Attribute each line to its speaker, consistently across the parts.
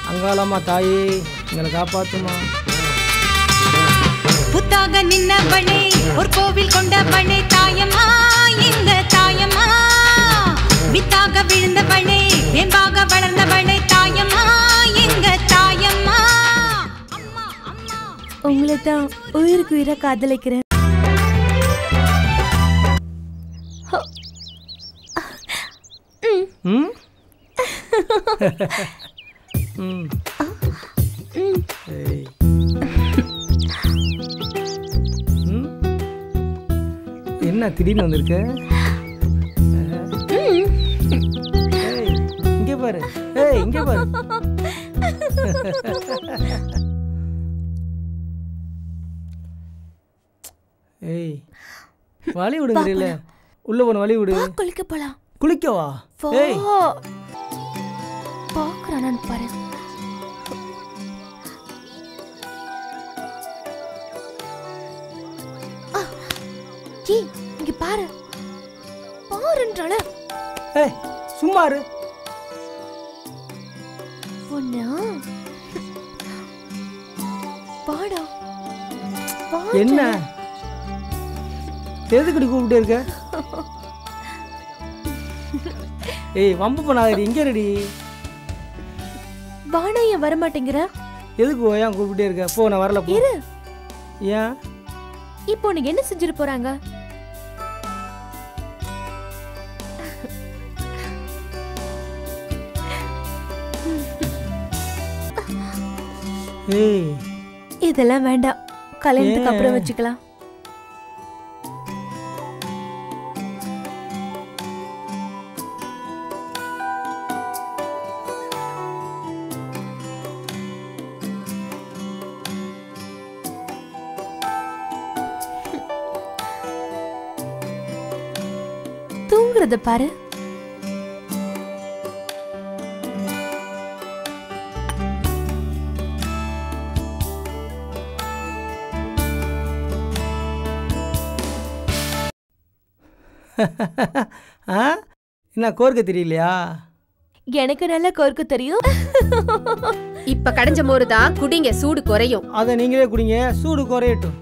Speaker 1: அங்காளம்மா தாயே எங்களை காப்பாத்துமா.
Speaker 2: புத்தாக நின்னவளே ஒரு கோவில் கொண்டவளே தாயம்மா எங்க தாயம்மா. வித்தாக விழுந்தவளே வேம்பாக வளர்ந்தவளே தாயம்மா எங்க தாயம்மா.
Speaker 3: உங்களை தான் உயிருக்கு உயிரை காதலிக்கிறேன்.
Speaker 1: என்ன திடீர்னு வந்திருக்க? இங்கே பாரு, இங்கே பாரு. ஏய் வழி விடுங்கல, உள்ள போன வழி விடு.
Speaker 3: குளிக்க போலாம்.
Speaker 1: குளிக்கவா? ஏய்
Speaker 3: பாக்குறானு பாரு. ஏய் இங்க பாரு, பாருன்றால.
Speaker 1: ஏய் சும்மா இரு.
Speaker 3: பொண்ணா பாடா.
Speaker 1: என்ன எதுக்கு கூப்பிட்டே இருக்க? ஏய் வம்பு பண்ணாதடி, இங்கே ரெடி.
Speaker 3: வாடா, ஏன் வர மாட்டேங்கிற?
Speaker 1: எதுக்கு ஏன் கூப்பிட்டே இருக்க? போ, நான் வரல. போ. ஏன்
Speaker 3: இப்போ உனக்கு என்ன செஞ்சிட்டு போறாங்க?
Speaker 1: ஏய்
Speaker 3: இதெல்லாம் வேண்டாம், கல்யாணத்துக்கு அப்புறம் வச்சுக்கலாம். தூங்குறத பாரு.
Speaker 1: என்ன கோர்க்க தெரியலையா?
Speaker 3: எனக்கு நல்லா கோர்க்க தெரியும்.
Speaker 4: இப்ப கடைஞ்ச மோரு தான் குடிங்க, சூடு குறையும்.
Speaker 1: அத நீங்களே குடிங்க, சூடு குறையட்டும்.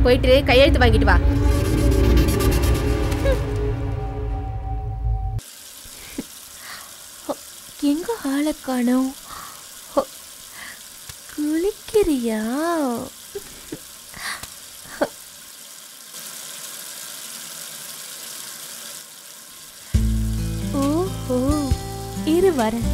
Speaker 4: போயிட்டு கையெழுத்து வாங்கிட்டு வா.
Speaker 3: எங்க ஆளை காணோம்? குளிக்கிறியா? ஓஹோ, இரு வரேன்.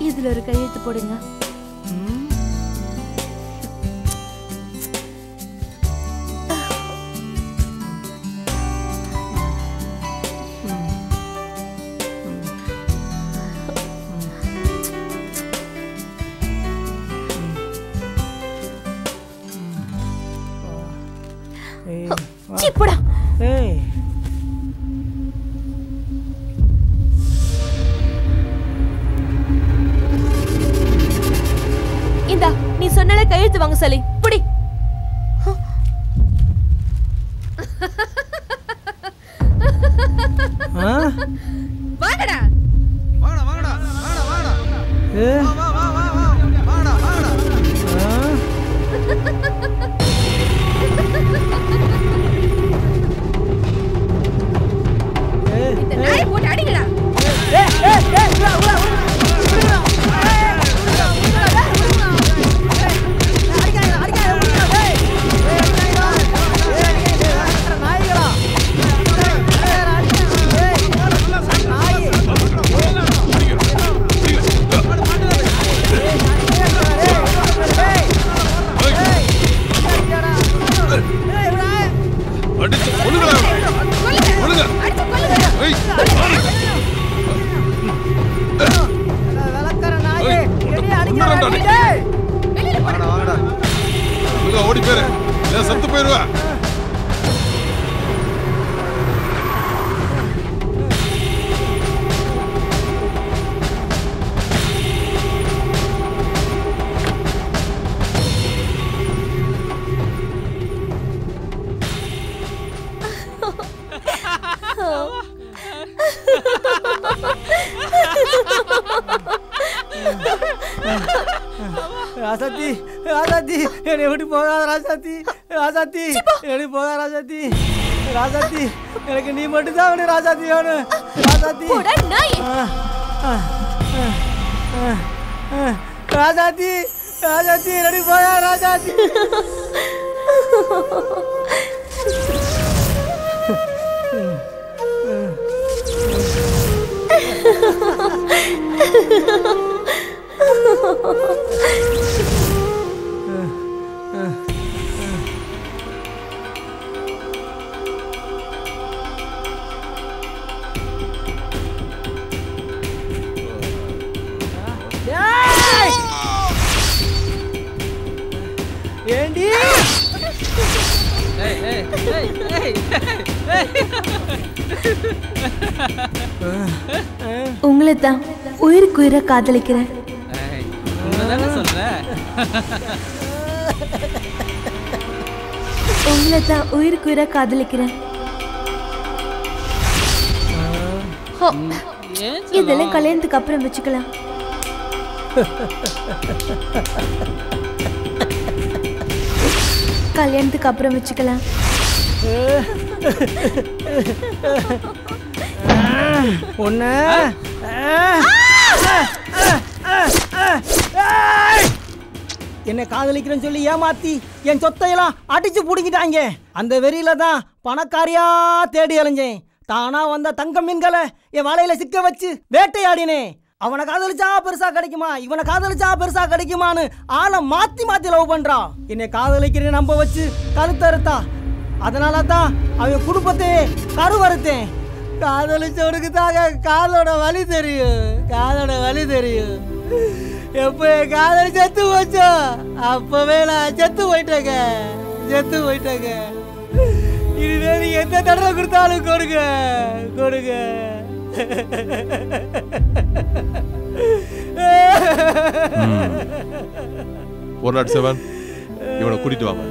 Speaker 3: இதுல ஒரு கையெழுத்து போடுங்க. போடா. இந்தா, நீ சொன்னால கையெழுத்து வாங்க சொல்லி புடி.
Speaker 4: வாங்கடா
Speaker 5: வாங்கடா வாங்கடா வாங்கடா வாங்கடா. வா வா வா வா வாங்கடா வாங்கடா.
Speaker 4: இந்த நாயை போட்டு அடிங்கடா.
Speaker 6: ஓடி போயிரு, இல்ல செத்து போயிருவா.
Speaker 1: ராசாத்தி ராசாத்தி என்னை விட்டு போகாத ராசாத்தி ராசாத்தி என்னை போகாத ராசாத்தி ராசாத்தி எனக்கு நீ மட்டும் தான் வேணும் ராசாத்தி வேணும் ராசாத்தி ராசாத்தி ராசாத்தி என்னை போகாத ராசாத்தி ஏண்டி
Speaker 3: உங்களை தான் உயிருக்கு உயிரை காதலிக்கிறேன். உங்களை தான் உயிருக்கு உயிரை காதலிக்கிறேன். இதெல்லாம் கல்யாணத்துக்கு அப்புறம் வச்சுக்கலாம். கல்யாணத்துக்கு அப்புறம் வச்சுக்கலாம்.
Speaker 1: ஒண்ணு என்னை காதலிக்கிறேன்னு சொல்லி ஏமாத்தி என் சொத்தையெல்லாம் அடிச்சு புடிக்கிட்டாங்க. அந்த வெறியில தான் பணக்காரியா தேடி அலைஞ்சேன். தானா வந்த தங்க மீன்களை என் வலையில சிக்க வச்சு வேட்டையாடினேன். அவனை காதலிச்சா பெருசா கிடைக்குமா, இவனை காதலிச்சா பெருசா கிடைக்குமான்னு ஆளை மாத்தி மாத்தி லவ் பண்றா. என்னை காதலிக்கிறேன்னு நம்ப வச்சு கருத்தறுத்தா. அதனால தான் அவன் குடும்பத்தையே கருவறுத்தேன். காதலிச்சவனுக்கு தாங்க காதோட வலி தெரியும், காதோட வலி தெரியும். எப்ப என் காதலி செத்து போச்சோ அப்பவே நான் செத்து போயிட்டேங்க, செத்து போயிட்டேங்க. இனிமே நீ எந்த தடவை கொடுத்தாலும் கொடுங்க, கொடுங்க.
Speaker 6: ஒரு நாட் 7 இவனை கூட்டிட்டு வாங்க.